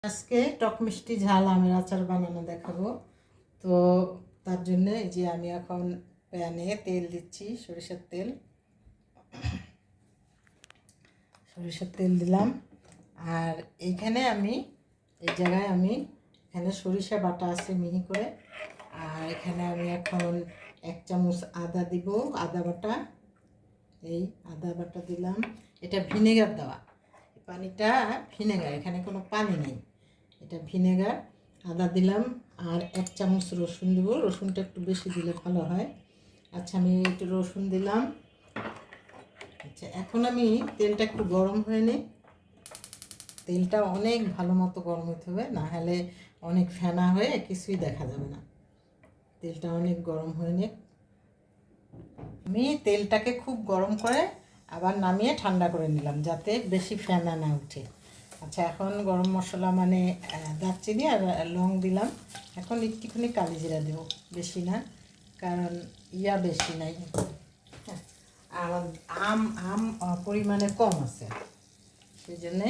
আজকে টক মিষ্টি ঝাল আমের আচার বানানো দেখাবো। তো তার জন্য এই যে আমি এখন প্যানে তেল দিচ্ছি, সরিষার তেল দিলাম। আর এইখানে আমি এই জায়গায় এখানে সরিষা বাটা আছে মিহি করে। আর এখানে আমি এখন 1 চামচ আদা দিব, আদা বাটা। এই আদা বাটা দিলাম। এটা ভিনেগার দেওয়া, পানিটা ভিনেগার, এখানে কোনো পানি নেই, এটা ভিনেগার। আদা দিলাম। আর 1 চামচ রসুন দেব, রসুনটা একটু বেশি দিলে ভালো হয়। আচ্ছা, আমি একটু রসুন দিলাম। আচ্ছা, এখন আমি তেলটা একটু গরম হয়ে নিই। তেলটা অনেক ভালো মতো গরম হতে হবে, না হলে অনেক ফেনা হয়ে কিছুই দেখা যাবে না। তেলটা অনেক গরম হয়ে নিক। আমি তেলটাকে খুব গরম করে আবার নামিয়ে ঠান্ডা করে নিলাম, যাতে বেশি ফেনা না উঠে। আচ্ছা, এখন গরম মশলা মানে দারচিনি আর লং দিলাম। এখন একটুখানি কালি জিরা দেবো, বেশি না, কারণ বেশি নাই। আর আম আম পরিমাণে কম আছে, সেই জন্যে।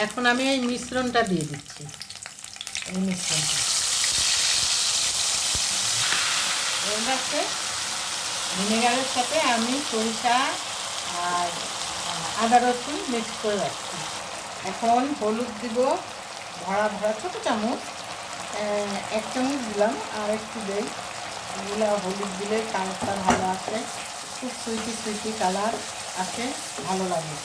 এখন আমি এই মিশ্রণটা দিয়ে দিচ্ছি। এই মিশ্রণটা হচ্ছে ভিনেগারের সাথে আমি সরিষা আর আদা রসুন মিক্স করে রাখছি। এখন হলুদ দিব, ভরা ভরা ছোটো চামচ, 1 চামচ দিলাম, আর একটু দেই। এগুলো হলুদ দিলে কালারটা ভালো আসে, খুব সুইটি কালার আসে, ভালো লাগে।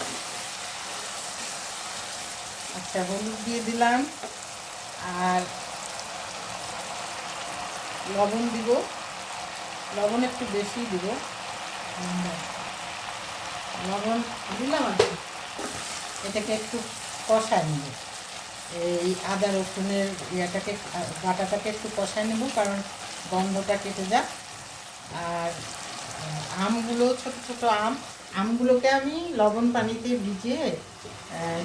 আচ্ছা, হলুদ দিয়ে দিলাম। আর লবণ দিব, লবণ একটু বেশি দিব। লবণ দিলাম আর কি। এটাকে একটু কষায় নেব, এই আদা রসুনের বাটাটাকে একটু কষায় নেব, কারণ গন্ধটা কেটে যাক। আর আমগুলো ছোট আমগুলোকে আমি লবণ পানিতে ভিজিয়ে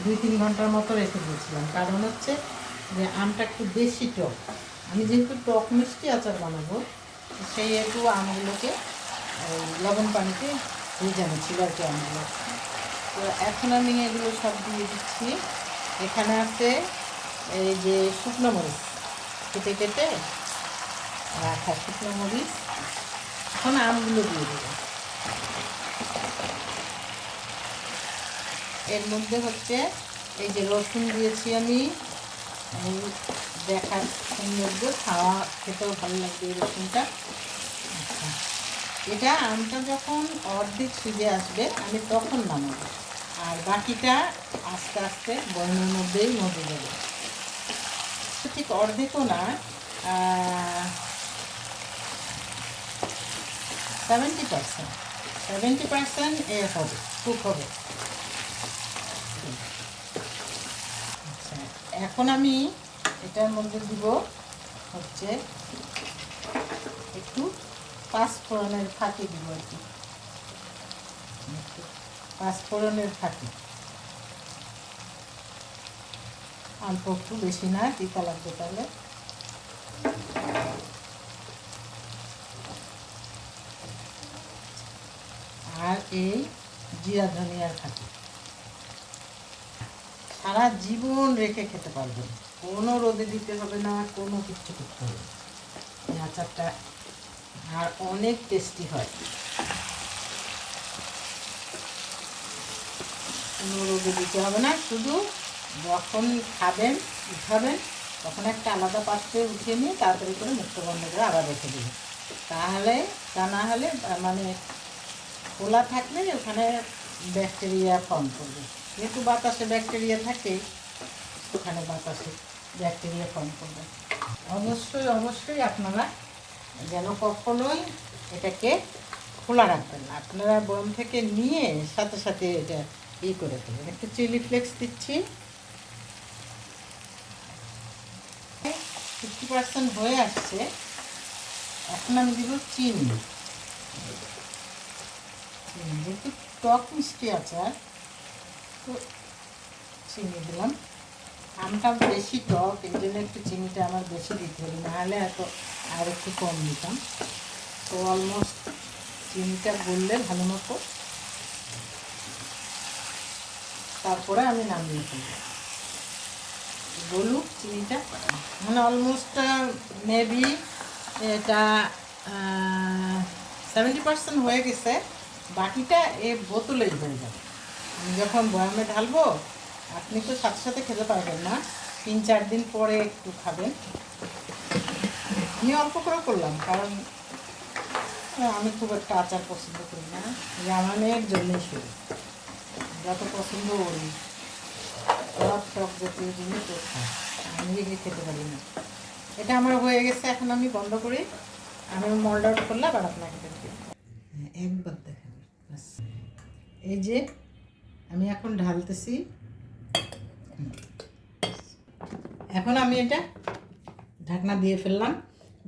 2-3 ঘন্টার মতো রেখে দিয়েছিলাম, কারণ হচ্ছে যে আমটা একটু বেশি টক। আমি যেহেতু টক মিষ্টি আচার বানাবো, সেই একটু আমগুলোকে লবণ পানিতে ভিজানো ছিল আর কি আমগুলো। তো এখন আমি এগুলো সব দিয়ে দিচ্ছি। এখানে আছে এই যে শুকনো মরিচ, কেটে কেটে রাখা শুকনো মরিচ। এখন আমগুলো দিয়ে দেবো। এর মধ্যে হচ্ছে এই যে রসুন দিয়েছি আমি, এই দেখার সৌন্দর্য, খাওয়া খেতেও ভালো লাগবে এই রসুনটা। আচ্ছা, এটা আমটা যখন অর্ধেক সিজে আসবে আমি তখন নামাবো, আর বাকিটা আস্তে আস্তে বয়মের মধ্যেই মজে যাবে। ঠিক অর্ধেকও না, 70% এ হবে, কুক হবে। আচ্ছা, এখন আমি এটার মধ্যে দিব হচ্ছে একটু 5 ফোড়নের ফাঁকি দিব আর কি। 5 ফোড়নের ফাঁকি, অল্প একটু, বেশি না, তিতা লাগবে তাহলে। আর এই জিরা ধনিয়ার ফাঁকি সারা জীবন রেখে খেতে পারবেন, কোনো রোদে দিতে হবে না, কোনো কিচ্ছু করতে হবে না। এই আচারটা আর অনেক টেস্টি হয়, কোনো রোদে দিতে হবে না। শুধু যখন খাবেন, উঠাবেন, তখন একটা আলাদা পাত্রে উঠিয়ে নিয়ে তাড়াতাড়ি করে মুক্ত বন্ধ করে আবার রেখে দেবেন। তাহলে, তা না হলে মানে খোলা থাকলে ওখানে ব্যাকটেরিয়া ফর্ম করবে, যেহেতু বাতাসে ব্যাকটেরিয়া থাকে, ওখানে বাতাসে ব্যাকটেরিয়া ফর্ম করবে। অবশ্যই আপনারা যেন কখনোই এটাকে খোলা রাখবেন না, আপনারা বয়ম থেকে নিয়ে সাথে সাথে এটা করে দেবেন। একটু চিলি ফ্লেক্স দিচ্ছি। 50% হয়ে আসছে। এখন আমি দিব চিনি। যেহেতু টক মিষ্টি আচার, তো চিনি দিলাম। আমটা বেশি টক, এই জন্য একটু চিনিটা আমার বেশি দিতে হবে, নাহলে আর একটু কম দিতাম। তো অলমোস্ট চিনিটা গললে ভালো মতো তারপরে আমি নামিয়ে ফেলব। বলুক চিনিটা মানে অলমোস্ট মেবি এটা 70% হয়ে গেছে, বাকিটা এ বোতলেই হয়ে যাবে। আমি যখন বয়ামে ঢালবো আপনি তো সাথে সাথে খেতে পারবেন না, 3-4 দিন পরে একটু খাবেন। আমি অল্প করে করলাম কারণ আমি খুব একটা আচার পছন্দ করি না, যে আমার মেয়ের জন্যই শুরু, যত পছন্দ করি টক টক জাতীয় জিনিস ও খায়, আমি এগুলি খেতে পারি না। এটা আমার হয়ে গেছে, এখন আমি বন্ধ করি। আমি মোল্ড আউট করলে আবার আপনাকে দেখি একবার দেখেন বাস। এই যে আমি এখন ঢালতেছি, এখন আমি এটা ঢাকনা দিয়ে ফেললাম।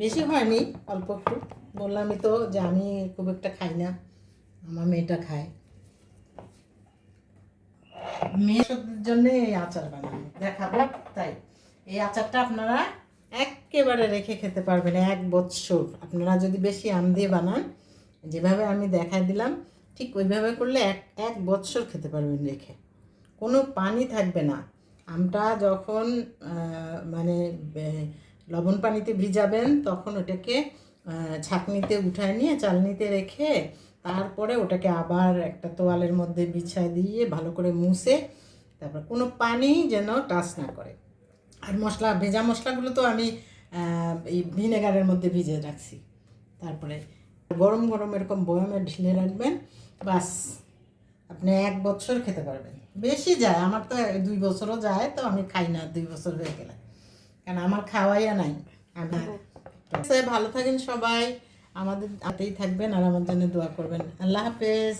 বেশি হয়নি, অল্প একটু। বললামই তো যে আমি খুব একটা খাই না, আমার মেয়েটা খায়। মেয়ের জন্য এই আচার বানাবো, দেখাবো। তাই এই আচারটা আপনারা একেবারে রেখে খেতে পারবেন 1 বছর। আপনারা যদি বেশি আম দিয়ে বানান, যেভাবে আমি দেখাই দিলাম ঠিক ওইভাবে করলে এক বছর খেতে পারবেন রেখে, কোনো পানি থাকবে না। আমটা যখন মানে লবণ পানিতে ভিজাবেন তখন ওটাকে ছাঁকনিতে উঠায় নিয়ে চালনিতে রেখে তারপরে ওটাকে আবার একটা তোয়ালের মধ্যে বিছায় দিয়ে ভালো করে মুছে, তারপর কোনো পানি যেন টাচ না করে। আর মশলা, ভেজা মশলাগুলো তো আমি এই ভিনেগারের মধ্যে ভিজে রাখছি। তারপরে গরম গরম এরকম বয়ামে ঢেলে রাখবেন, বাস আপনি 1 বছর খেতে পারবেন। বেশি যায়, আমার তো 2 বছরও যায়, তো আমি খাই না 2 বছর হয়ে গেলে, কারণ আমার খাওয়াইয়া নাই। আমি ভালো থাকেন সবাই, আমাদের হাতেই থাকবেন আর আমার জন্য দোয়া করবেন। আল্লাহ হাফেজ।